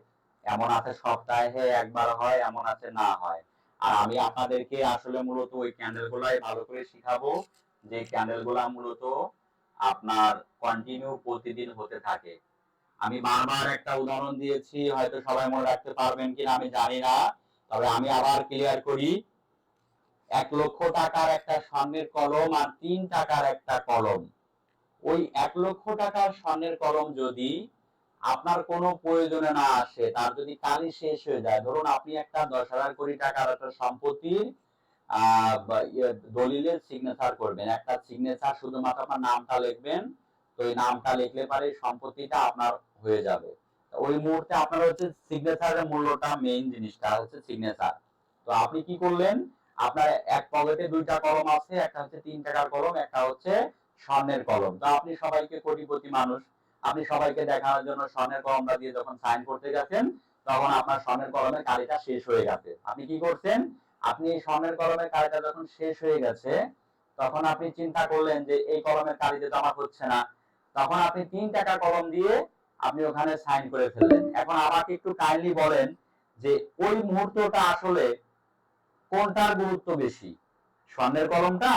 এমন আছে সপ্তাহে একবার হয়, এমন আছে না হয়। আর আমি আপনাদেরকে আসলে মূলত ওই ক্যান্ডেল গুলাই ভালো করে শিখাবো, যে ক্যান্ডেল গুলা মূলত আপনার কন্টিনিউ প্রতিদিন হতে থাকে। আমি বারবার একটা উদাহরণ দিয়েছি, হয়তো সবাই মনে রাখতে পারবেন কিনা আমি জানি না, তবে আমি আবার ক্লিয়ার করি। 1 লক্ষ টাকার একটা স্বর্ণের কলম আর 3 টাকার একটা কলম, ওই 1 লক্ষ টাকার স্বর্ণের কলম যদি আপনার কোনো প্রয়োজনে না আসে, তার যদি কালি শেষ হয়ে যায়, ধরুন আপনি একটা 10,000 কোটি টাকার একটা সম্পত্তির দলিলের সিগনেচার করবেন, একটা সিগনেচার শুধুমাত্র আপনার নামটা লিখবেন, তো এই নামটা লিখলে পারে সম্পত্তিটা আপনার হয়ে যাবে। ওই মুহূর্তে আপনার হচ্ছে সিগনেচারের মূল্যটা, মেইন জিনিসটা হচ্ছে সিগনেচার। তো আপনি কি করলেন, আপনার এক পকেটে 2টা কলম আছে, একটা হচ্ছে 3 টাকার কলম, একটা হচ্ছে স্বর্ণের কলম। তো আপনি সবাইকে, কোটিপতি মানুষ, আপনি সবাইকে দেখানোর জন্য স্বর্ণের কলমটা দিয়ে যখন সাইন করতে গেছেন, তখন আপনার স্বর্ণের কলমের কালিটা শেষ হয়ে গেছে। আপনি কি করছেন, আপনি এই স্বর্ণের কলমের কালিটা যখন শেষ হয়ে গেছে, তখন আপনি চিন্তা করলেন যে এই কলমের কালিতে তো আমার হচ্ছে না, তখন আপনি 3 টাকা কলম দিয়ে আপনি ওখানে সাইন করে ফেললেন। এখন আমাকে একটু কাইন্ডলি বলেন যে ওই মুহূর্তটা আসলে কোনটার গুরুত্ব বেশি, স্বর্ণের কলমটা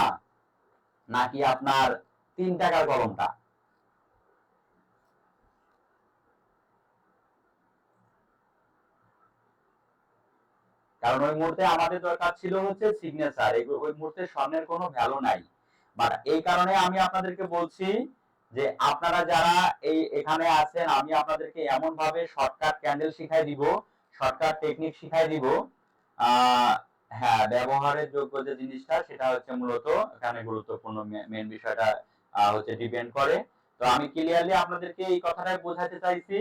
নাকি আপনার 3 টাকার কলমটা? কারণ ওই মুহূর্তে আমাদের দরকার ছিল হচ্ছে সিগনেচার, ওই মুহূর্তে স্বর্ণের কোনো ভ্যালু নাই। বাট এই কারণে আমি আপনাদেরকে বলছি যে আপনারা যারা এখানে আছেন, আমি আপনাদেরকে এমন ভাবে শর্টকাট ক্যান্ডেল শিখাই দিব, শর্টকাট টেকনিক শিখাই দিব। হ্যাঁ, ব্যবহারের যোগ্য যে জিনিসটা, সেটা হচ্ছে মূলত এখানে গুরুত্বপূর্ণ মেন বিষয়টা হচ্ছে ডিপেন্ড করে। তো আমি ক্লিয়ারলি আপনাদেরকে এই কথাটাই বোঝাতে চাইছি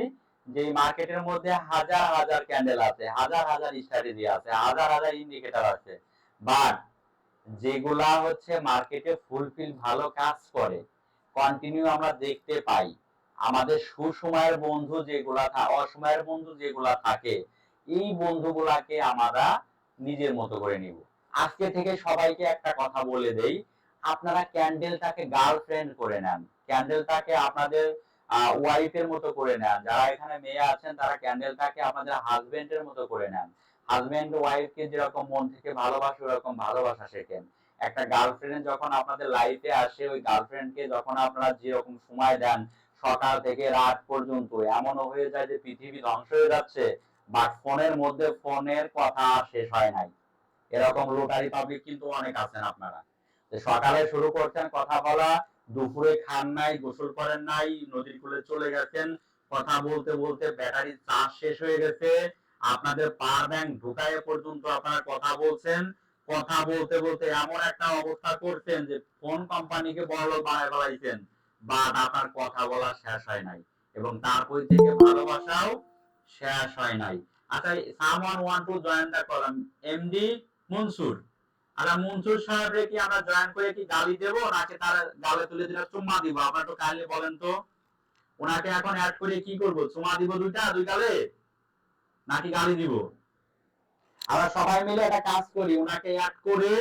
যে মার্কেটের মধ্যে হাজার হাজার ক্যান্ডেল আছে, হাজার হাজার স্ট্র্যাটেজি আছে, হাজার হাজার ইন্ডিকেটর আছে, বাট যেগুলা হচ্ছে মার্কেটে ফুলফিল ভালো কাজ করে, কন্টিনিউ আমরা দেখতে পাই, আমাদের সুসময়ের বন্ধু যেগুলা, অসময়ের বন্ধু যেগুলা থাকে, এই বন্ধুগুলাকে আমরা নিজের মতো করে নিব। আজকে থেকে সবাইকে একটা কথা বলে দেই, আপনারা ক্যান্ডেলটাকে গার্লফ্রেন্ড করে নেন, ক্যান্ডেলটাকে আপনাদের ওয়াইফের মতো করে নেন। যারা এখানে মেয়ে আছেন তারা ক্যান্ডেলটাকে আপনাদের হাজবেন্ডের মতো করে নেন। হাজবেন্ড ওয়াইফকে যেরকম মন থেকে ভালোবাসে, ওরকম ভালোবাসা শেখেন। একটা গার্লফ্রেন্ড যখন আপনাদের লাইফে আসে, ওই গার্লফ্রেন্ডকে যখন আপনারা যেরকম সময় দেন, সকাল থেকে রাত পর্যন্ত, এমনও হয়ে যায় যে পৃথিবী ধ্বংস হয়ে যাচ্ছে, বাট ফোনের মধ্যে ফোনের কথা শেষ হয় নাই। এরকম লোটারি পাবলিক কিন্তু অনেক আছেন আপনারা, সকালে শুরু করছেন কথা বলা, দুপুরে খান নাই, গোসল করেন নাই, নদীর কূলে চলে গেছেন, কথা বলতে বলতে ব্যাটারি চার্জ শেষ হয়ে গেছে, আপনাদের পাওয়ার ব্যাংক ঢুকায় পর্যন্ত আপনারা কথা বলছেন, কথা বলতে বলতে এমন একটা অবস্থা করছেন যে ফোন কোম্পানিকে বড়লোক বানায় ফেলাইছেন, বাট আপনার কথা বলা শেষ হয় নাই এবং তারপর থেকে ভালোবাসাও শেষ হয় নাই। আচ্ছা, someone want to join the column, MD Mansur. আচ্ছা, মনসুর সাহেবরে কি আমরা জয়েন করে কি গালি দেব নাকি তার গালে তুলে দিলে চুম্মা দিব? আপনারা একটু কাইন্ডলি বলেন তো, ওনাকে এখন অ্যাড করে কি করব? চুম্মা দিব দুই গালে, নাকি গালি দিব? আমরা সবাই মিলে একটা কাজ করি, ওনাকে অ্যাড করে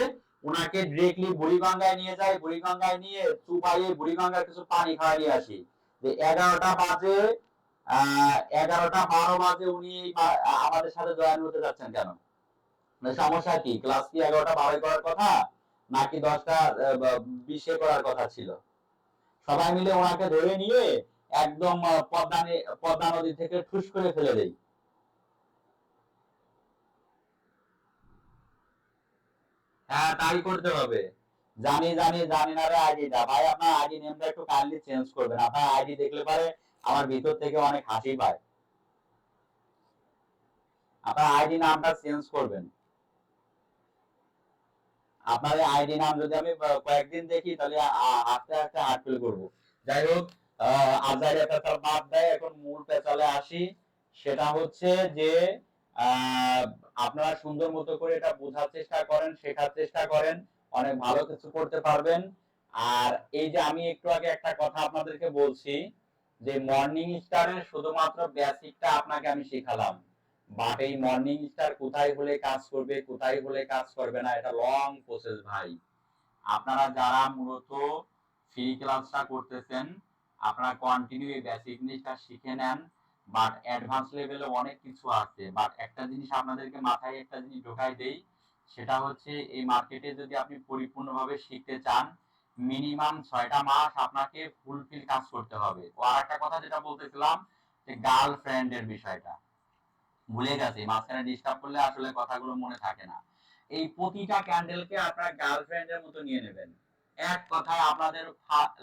ওনাকে ডিরেক্টলি বুড়িগঙ্গায় নিয়ে যাই, বুড়িগঙ্গায় নিয়ে চুপাইয়ে বুড়িগঙ্গায় কিছু পানি খাওয়াই নিয়ে আসি। যে 11টা বাজে 11টা 12 বাজে উনি আমাদের সাথে জয়েন হতে যাচ্ছেন কেন? সমস্যা কি? ক্লাস কি 11টা 12 করার কথা নাকি 10টা 20 করার কথা ছিল? সবাই মিলে ওনাকে ধরে নিয়ে একদম পদ্মা নদী থেকে ঠুস করে ফেলে দেই। হ্যাঁ, তাই করতে হবে। জানি জানি জানি না রে আইডিটা ভাই, আপনার আইডি নেমটা একটু কাইন্ডলি চেঞ্জ করবেন। আপনার আইডি দেখলে পারে আমার ভিতর থেকে অনেক হাসি পায়। আপনার আইডি নামটা চেঞ্জ করবেন। আপনার আইডি নাম যদি আমি কয়েকদিন দেখি তাহলে আস্তে আস্তে হার্ট ফেল করবো। যাই হোক, আজাইরা পেঁচাল বাদ দেয়, এখন মূল পেঁচালে আসি। সেটা হচ্ছে যে আহ, আপনারা সুন্দর মতো করে এটা বোঝার চেষ্টা করেন, শেখার চেষ্টা করেন, অনেক ভালো কিছু করতে পারবেন। আর এই যে আমি একটু আগে একটা কথা আপনাদেরকে বলছি যে মর্নিং স্টারের শুধুমাত্র বেসিকটা আপনাকে আমি শেখালাম, বাট এই মর্নিং স্টার কোথায় হলে কাজ করবে, কোথায় হলে কাজ করবে না, এটা লং প্রসেস ভাই। আপনারা যারা মূলত ফ্রি ক্লাসটা করতেছেন, আপনারা কন্টিনিউ এই বেসিক জিনিসটা শিখে নেন। বাট অ্যাডভান্স লেভেলে অনেক কিছু আছে। বাট একটা জিনিস আপনাদেরকে মাথায় একটা জিনিস ঢোকাই দেই, সেটা হচ্ছে এই মার্কেটে যদি আপনি পরিপূর্ণভাবে শিখতে চান, মিনিমাম 6টা মাস আপনাকে ফুলফিল কাজ করতে হবে। ও আর একটা কথা যেটা বলতেছিলাম, যে গার্লফ্রেন্ডের বিষয়টা ভুলে গেছি, মাঝখানে ডিস্টার্ব করলে আসলে কথাগুলো মনে থাকে না। এই প্রতিটা ক্যান্ডেলকে আপনার গার্লফ্রেন্ডের মতো নিয়ে নেবেন। এক কথায় আপনাদের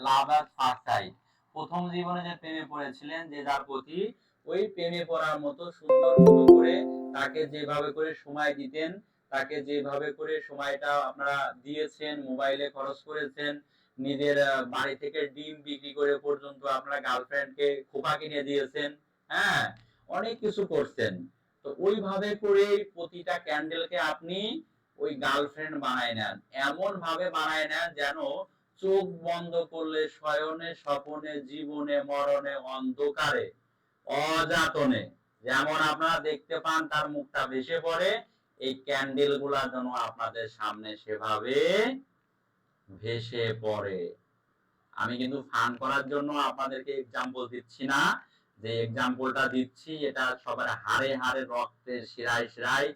লাভ এট ফার্স্ট সাইট। প্রথম জীবনে যে প্রেমে পড়েছিলেন যে যার প্রতি, ওই প্রেমে পড়ার মতো সুন্দর মতো করে তাকে যেভাবে করে সময় দিতেন, তাকে যেভাবে করে সময়টা আপনারা দিয়েছেন, মোবাইলে খরচ করেছেন, নিজের বাড়ি থেকে ডিম বিক্রি করে পর্যন্ত আপনারা গার্লফ্রেন্ডকে খোপা কিনে দিয়েছেন, হ্যাঁ, অনেক কিছু করছেন। তো ওইভাবে করে প্রতিটা ক্যান্ডেলকে আপনি ওই গার্লফ্রেন্ড বানায় নেন, এমন ভাবে বানায় নেন যেন চোখ বন্ধ করলে শয়নে স্বপনে জীবনে মরণে অন্ধকারে অযাতনে যেমন আপনারা দেখতে পান তার মুখটা ভেসে পড়ে, এই ক্যান্ডেল গুলা যেন আপনাদের সামনে সেভাবে ভেসে পড়ে। আমি কিন্তু ফান করার জন্য আপনাদেরকে এক্সাম্পল দিচ্ছি না, যে এক্সাম্পলটা দিচ্ছি এটা সবার হাড়ে হাড়ে রক্তের শিরায় শিরায়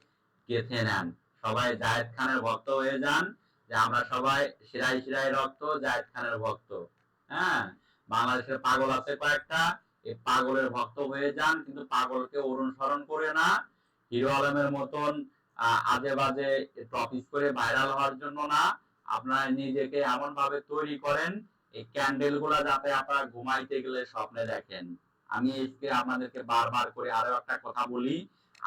গেঁথে নেন। সবাই জায়েদ খানের ভক্ত হয়ে যান, যে আমরা সবাই শিরায় শিরায় রক্ত জায়েদ খানের ভক্ত। হ্যাঁ, বাংলাদেশের পাগল আছে কয়েকটা, এই পাগলের ভক্ত হয়ে যান, কিন্তু পাগলকে অনুসরণ করে না, হিরো আলমের মতন আজে বাজে টপিক করে ভাইরাল হওয়ার জন্য না। আপনারা নিজেকে এমন ভাবে তৈরি করেন এই ক্যান্ডেল গুলা যাতে আপনারা ঘুমাইতে গেলে স্বপ্নে দেখেন। আমি আজকে আপনাদেরকে বারবার করে আরো একটা কথা বলি,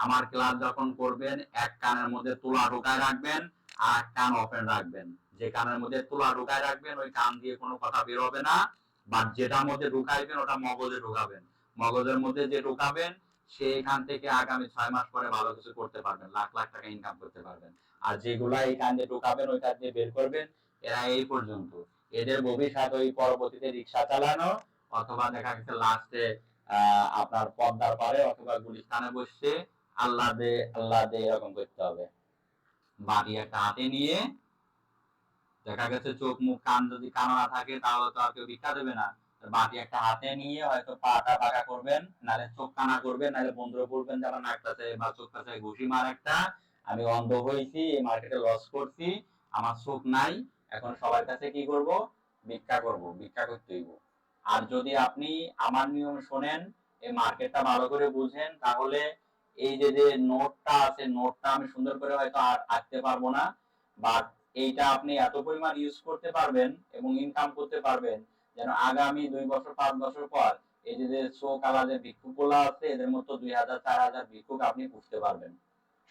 আমার ক্লাস যখন করবেন এক কানের মধ্যে তুলা ঢুকায় রাখবেন আর এক কান ওপেন রাখবেন। যে কানের মধ্যে তুলা ঢুকায় রাখবেন ওই কান দিয়ে কোনো কথা বের হবে না, বাট যেটার মধ্যে ঢুকাইবেন ওটা মগজে ঢুকাবেন। মগজের মধ্যে যে ঢুকাবেন সে এখান থেকে আগামী 6 মাস পরে ভালো কিছু করতে পারবেন, লাখ লাখ টাকা ইনকাম করতে পারবেন। আর যেগুলা এই কান দিয়ে ঢুকাবেন ওইটা দিয়ে বের করবেন, এরা এই পর্যন্ত। এদের ভবিষ্যৎ ওই পরবর্তীতে রিক্সা চালানো, অথবা দেখা গেছে লাস্টে আপনার পদ্মার পারে অথবা গুলিস্তানে বসছে আল্লাহ দে এরকম করতে হবে। বাড়ি একটা হাতে নিয়ে, দেখা গেছে চোখ মুখ কান যদি কানা না থাকে তাহলে তো আর কেউ ভিক্ষা দেবে না, বাটি একটা হাতে নিয়ে হয়তো পাটা পাকা করবেন, নাহলে চোখ কানা করবেন, নাহলে বন্ধুরা বলবেন যে আমার নাকটাতে বা চোখটাতে ঘুষি মার একটা, আমি অন্ধ হয়েছি, এই মার্কেটে লস করছি, আমার চোখ নাই, এখন সবার কাছে কি করব? ভিক্ষা করব, ভিক্ষা করতে হইব। আর যদি আপনি আমার নিয়ম শোনেন, এই মার্কেটটা ভালো করে বুঝেন, তাহলে এই যে যে নোটটা আছে, নোটটা আমি সুন্দর করে হয়তো আর আঁকতে পারবো না, বাট এইটা আপনি এত পরিমাণ ইউজ করতে পারবেন এবং ইনকাম করতে পারবেন যেন আগামী 2 বছর 5 বছর পর এই যে শো কালা যে ভিক্ষুক গুলা আছে এদের মতো 2000 4000 ভিক্ষুক আপনি পুষতে পারবেন।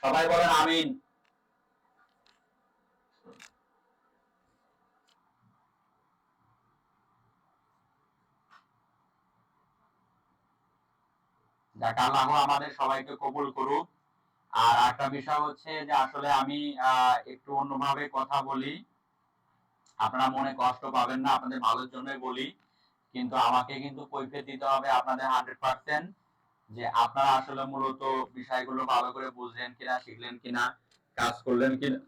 সবাই বলেন আমিন। যাক আল্লাহ আমাদের সবাইকে কবুল করুক। আর একটা বিষয় হচ্ছে যে আসলে আমি একটু অন্যভাবে কথা বলি, আপনারা মনে কষ্ট পাবেন না, আপনাদের ভালোর জন্যই বলি। কিন্তু আমাকে কিন্তু কৈফিয়ত দিতে হবে আপনাদের 100%, যে আপনারা আসলে মূলত বিষয়গুলো ভালো করে বুঝলেন কিনা, শিখলেন কিনা, কাজ করলেন কিনা।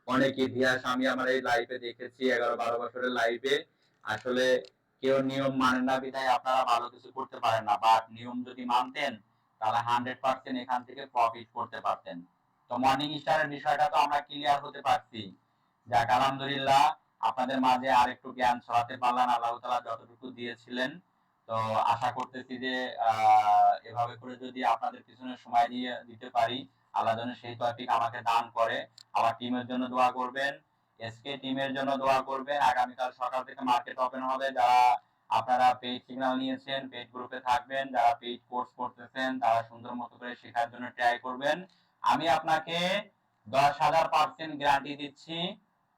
অনেক ইতিহাস আমি আমার এই লাইফে দেখেছি, 11-12 বছরের লাইফে আসলে কেউ নিয়ম মানে না বিধায় আপনারা ভালো কিছু করতে পারেন না, বাট নিয়ম যদি মানতেন তাহলে 100% এখান থেকে প্রফিট করতে পারতেন। তো মর্নিং স্টারের বিষয়টা তো আমরা ক্লিয়ার হতে পারছি। যাক আলহামদুলিল্লাহ, আপনাদের মাঝে আর একটু জ্ঞান ছড়াতে পারলাম আল্লাহ তাআলা যতটুকু দিয়েছিলেন। তো আশা করতেছি যে এভাবে করে যদি আপনাদের পিছনে সময় দিয়ে দিতে পারি, আল্লাহ যেন সেই তৌফিক আমাকে দান করে। আমার টিমের জন্য দোয়া করবেন, এসকে টিমের জন্য দোয়া করবেন। আগামীকাল সকাল থেকে মার্কেট ওপেন হবে। যারা আপনারা পেইড সিগন্যাল নিয়েছেন, পেইড গ্রুপে থাকবেন, যারা পেইড কোর্স করতেছেন তারা সুন্দর মতো করে শেখার জন্য ট্রাই করবেন। আমি আপনাকে 10,000% গ্যারান্টি দিচ্ছি,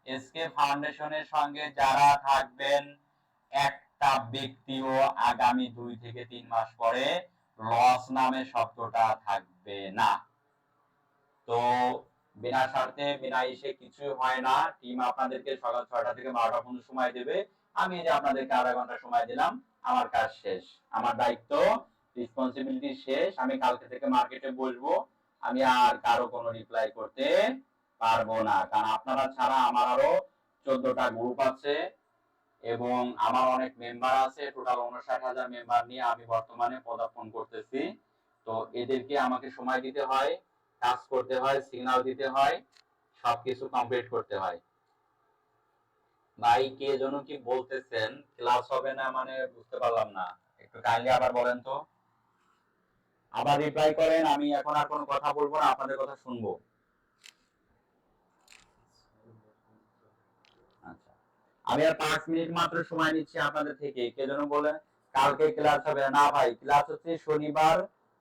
এসকে ফাউন্ডেশনের সঙ্গে যারা থাকবেন একটা ব্যক্তিও আগামী 2 থেকে 3 মাস পরে লস নামে শব্দটা থাকবে না। তো বিনা স্বার্থে বিনা ইসে কিছু হয় না। টিম আপনাদেরকে সকাল 6টা থেকে 12টা পর্যন্ত সময় দেবে। আমি যে আপনাদেরকে আধা ঘন্টা সময় দিলাম, আমার কাজ শেষ, আমার দায়িত্ব রেসপন্সিবিলিটি শেষ। আমি কালকে থেকে মার্কেটে বসবো, আমি আর কারো কোনো রিপ্লাই করতে পারবো না, কারণ আপনারা ছাড়া আমার আরো 14টা গ্রুপ আছে এবং আমার অনেক মেম্বার আছে। টোটাল 59,000 মেম্বার নিয়ে আমি বর্তমানে পদার্পণ করতেছি। তো এদেরকে আমাকে সময় দিতে হয়, কাজ করতে হয়, সিগন্যাল দিতে হয়, সবকিছু কমপ্লিট করতে হয়। ভাই কে যেন কি বলতেছেন ক্লাস হবে না, মানে বুঝতে পারলাম না, একটু কাইন্ডলি আবার বলেন তো, আবার রিপ্লাই করেন। আমি এখন আর কোনো কথা বলবো না, আপনাদের কথা শুনবো। আচ্ছা, আমি আর 5 মিনিট মাত্র সময় নিচ্ছি আপনাদের থেকে। কে যেন বলেন কালকে ক্লাস হবে না। ভাই ক্লাস হচ্ছে শনিবার,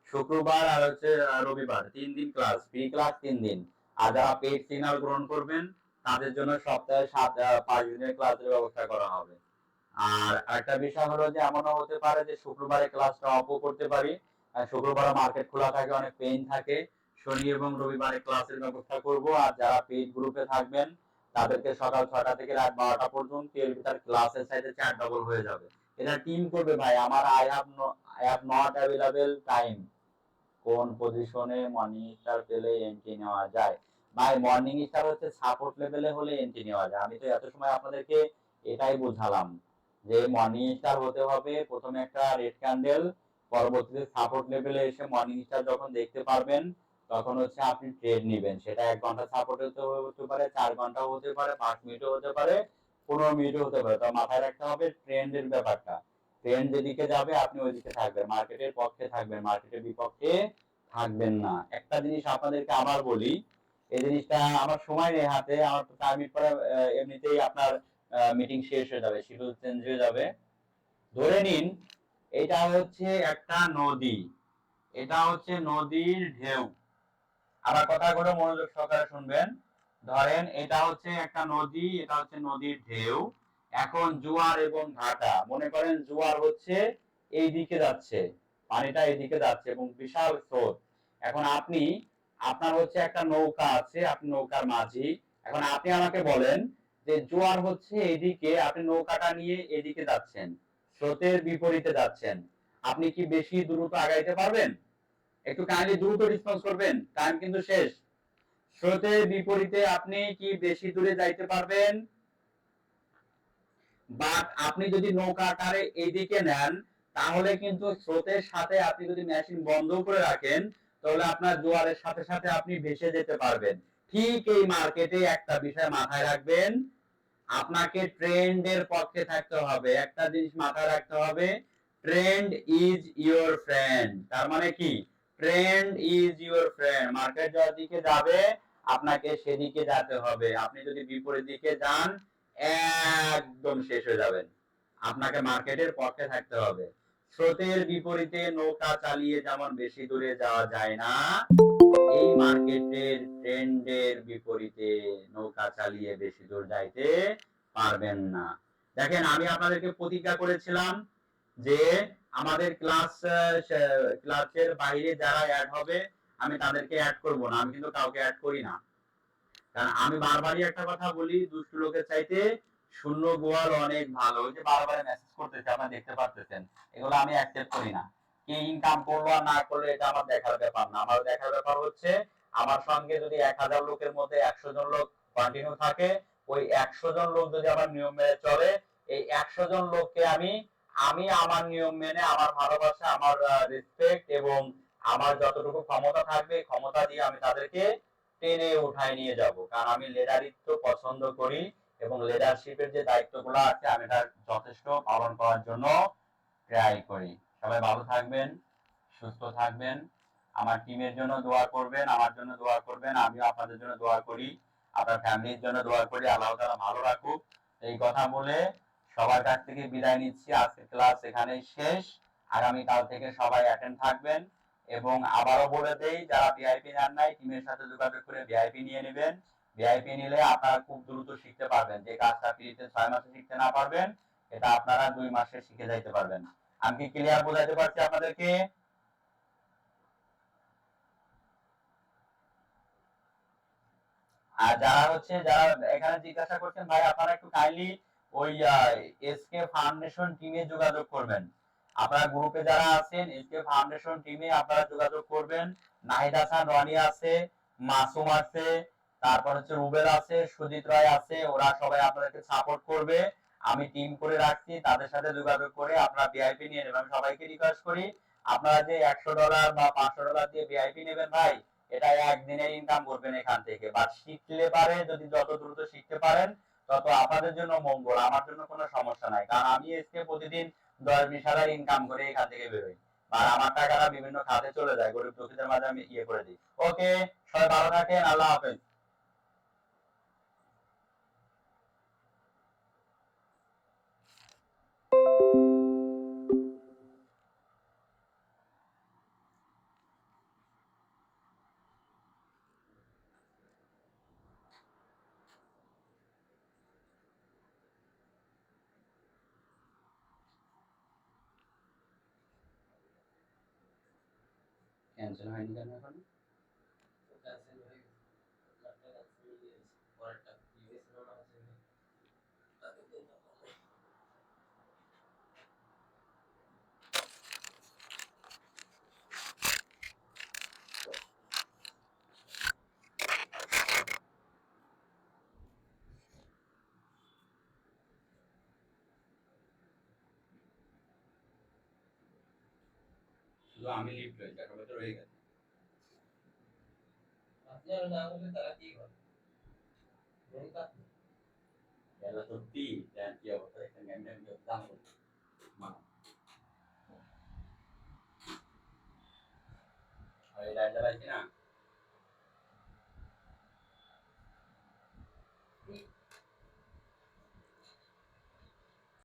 শুক্রবার আর হচ্ছে রবিবার, 3 দিন ক্লাস, ফ্রি ক্লাস 3 দিন। আর যারা পেইড সিগন্যাল গ্রহণ করবেন তাদের জন্য সপ্তাহে 5 দিনের ক্লাসের ব্যবস্থা করা হবে। আর একটা বিষয় হলো যে এমনও হতে পারে যে শুক্রবারে ক্লাসটা অফও করতে পারি, শুক্রবার মার্কেট খোলা থাকে, অনেক পেইন থাকে, শনি এবং রবিবারে ক্লাসের ব্যবস্থা করব। আর যারা পেইড গ্রুপে থাকবেন তাদেরকে সকাল 6টা থেকে রাত 12টা পর্যন্ত এর ভিতর ক্লাসের সাইডে 4 ডবল হয়ে যাবে। এটা টিম করবে ভাই, আমার I have not available time. কোন পজিশনে মর্নিং স্টার পেলে এন্ট্রি নেওয়া যায়? ভাই মর্নিং স্টার হচ্ছে সাপোর্ট লেভেলে হলে এন্ট্রি নেওয়া যায়। আমি তো এত সময় আপনাদেরকে এটাই বুঝালাম যে মর্নিং স্টার হতে হবে প্রথমে একটা রেড ক্যান্ডেল, পরবর্তীতে সাপোর্ট লেভেলে এসে মর্নিং স্টার যখন দেখতে পারবেন তখন হচ্ছে আপনি ট্রেড নেবেন। সেটা 1 ঘন্টা সাপোর্ট হতে পারে, 4 ঘন্টাও হতে পারে, 5 মিনিটও হতে পারে, 15 মিনিটও হতে পারে। তো মাথায় রাখতে হবে ট্রেন্ডের ব্যাপারটা। ট্রেন্ড যেদিকে যাবে আপনি ওইদিকে থাকবেন, মার্কেটের পক্ষে থাকবেন, মার্কেটের বিপক্ষে থাকবেন না। একটা জিনিস আপনাদেরকে আবার বলি, এই জিনিসটা আমার সময় নেই হাতে, আমার তো 4 মিনিট পরে এমনিতেই আপনার মিটিং শেষ হয়ে যাবে, শিডিউল চেঞ্জ হয়ে যাবে। ধরে নিন এটা হচ্ছে একটা নদী, এটা হচ্ছে নদীর ঢেউ। আমার কথাগুলো মনোযোগ সহকারে শুনবেন। ধরেন এটা হচ্ছে একটা নদী, এটা হচ্ছে নদীর ঢেউ। এখন জোয়ার এবং ভাটা, মনে করেন জোয়ার হচ্ছে এই দিকে যাচ্ছে, পানিটা এদিকে যাচ্ছে এবং বিশাল স্রোত। এখন আপনি, আপনার হচ্ছে একটা নৌকা আছে, আপনি নৌকার মাঝি। এখন আপনি আমাকে বলেন যে জোয়ার হচ্ছে এদিকে, আপনি নৌকাটা নিয়ে এদিকে যাচ্ছেন, স্রোতের বিপরীতে যাচ্ছেন, আপনি কি বেশি দ্রুত আগাইতে পারবেন? একটু কাইন্ডলি দ্রুত রেসপন্স করবেন, টাইম কিন্তু শেষ। স্রোতের বিপরীতে আপনি কি বেশি দূরে যাইতে পারবেন? বাট আপনি যদি নৌকাটারে এদিকে নেন তাহলে কিন্তু স্রোতের সাথে আপনি যদি মেশিন বন্ধ করে রাখেন তাহলে আপনার জোয়ারের সাথে সাথে আপনি ভেসে যেতে পারবেন। ঠিক এই মার্কেটে একটা বিষয় মাথায় রাখবেন, আপনাকে ট্রেন্ডের পক্ষে থাকতে হবে। একটা জিনিস মাথায় রাখতে হবে, ট্রেন্ড ইজ ইওর ফ্রেন্ড। তার মানে কি? Trend is your friend. Market যার দিকে যাবে আপনাকে সেদিকে যেতে হবে। আপনি যদি বিপরীত দিকে যান একদম শেষ হয়ে যাবেন। আপনাকে মার্কেটের পক্ষে থাকতে হবে। স্রোতের বিপরীতে নৌকা চালিয়ে যেমন বেশি দূরে যাওয়া যায় না, এই মার্কেটের ট্রেন্ডের বিপরীতে নৌকা চালিয়ে বেশি দূর যাইতে পারবেন না। দেখেন আমি আপনাদেরকে প্রতিজ্ঞা করেছিলাম যে আমাদের ক্লাসের বাইরে যারা অ্যাড হবে আমি তাদেরকে অ্যাড করব না, আমি কিন্তু কাউকে অ্যাড করি না। কারণ আমি বারবারই একটা কথা বলি, দুষ্ট লোকের চাইতে শূন্য গোয়াল অনেক ভালো। ওই যে বারবার মেসেজ করতেছে, আপনারা দেখতে পারতেছেন, এগুলো আমি অ্যাকসেপ্ট করি না। কে ইনকাম করলো আর না করলো এটা আমার দেখার ব্যাপার না। আমার দেখার ব্যাপার হচ্ছে আমার সঙ্গে যদি 1000 লোকের মধ্যে 100 জন লোক কন্টিনিউ থাকে, ওই 100 জন লোক যদি আমার নিয়ম মেনে চলে, এই 100 জন লোককে আমি আমি আমার নিয়ম মেনে, আমার ভালোবাসা, আমার রেসপেক্ট এবং আমার যতটুকু ক্ষমতা থাকবে ক্ষমতা দিয়ে আমি তাদেরকে টেনে উঠায় নিয়ে যাব। কারণ আমি লিডারিত্ব পছন্দ করি এবং লিডারশিপের যে দায়িত্বগুলো আছে আমি এটা যথেষ্ট পালন করার জন্য ট্রাই করি। সবাই ভালো থাকবেন, সুস্থ থাকবেন, আমার টিমের জন্য দোয়া করবেন, আমার জন্য দোয়া করবেন, আমিও আপনাদের জন্য দোয়া করি, আপনার ফ্যামিলির জন্য দোয়া করি। আল্লাহ তাআলা ভালো রাখুক। এই কথা বলে সবার কাছ থেকে বিদায় নিচ্ছি। আজকের ক্লাস এখানেই শেষ। আগামীকাল থেকে সবাই অ্যাটেন্ড থাকবেন এবং আবারও বলে দেই, যারা ভিআইপি নেন নাই টিমের সাথে যোগাযোগ করে ভিআইপি নিয়ে নেবেন। ভিআইপি নিলে আপনারা খুব দ্রুত শিখতে পারবেন। যে কাজটা ফ্রিতে 6 মাসে শিখতে না পারবেন, এটা আপনারা 2 মাসে শিখে যাইতে পারবেন। আমি কি ক্লিয়ার বোঝাইতে পারছি আপনাদেরকে? আর যারা এখানে জিজ্ঞাসা করছেন, ভাই আপনারা একটু কাইন্ডলি ওই এসকে ফাউন্ডেশন টিমে যোগাযোগ করবেন। আপনারা গ্রুপে যারা আছেন এসকে ফাউন্ডেশন টিমে আপনারা যোগাযোগ করবেন। নাহিদ হাসান রনি আছে, মাসুম আছে, তারপর হচ্ছে রুবেল আছে, সুজিত রায় আছে, ওরা সবাই আপনাদেরকে সাপোর্ট করবে। আমি টিম করে রাখছি, তাদের সাথে যোগাযোগ করে আপনারা ভিআইপি নিয়ে নেবেন। আমি সবাইকে রিকোয়েস্ট করি, আপনারা যে $100 বা $500 দিয়ে ভিআইপি নেবেন ভাই, এটা একদিনের ইনকাম করবেন এখান থেকে। বা শিখলে পারে, যদি যত দ্রুত শিখতে পারেন তত আপনাদের জন্য মঙ্গল, আমার জন্য কোনো সমস্যা নাই। কারণ আমি আজকে প্রতিদিন 10-20 হাজার ইনকাম করে এখান থেকে বেরোই, আর আমার টাকাটা বিভিন্ন খাতে চলে যায়, গরিব দুঃখীদের মাঝে আমি ইয়ে করে দিই। ওকে, সবাই ভালো থাকেন, আল্লাহ হাফেজ। ক্যান্সেল হয়নি কেন এখন? শুধু আমি লিফট রয়েছে, এখন তো রয়ে গেছে। আপনি আর না বললে তারা কি করে? এটা সত্যি কি অবস্থা, একটা ম্যাম দাম মা আর এই লাইটটা লাগছে না।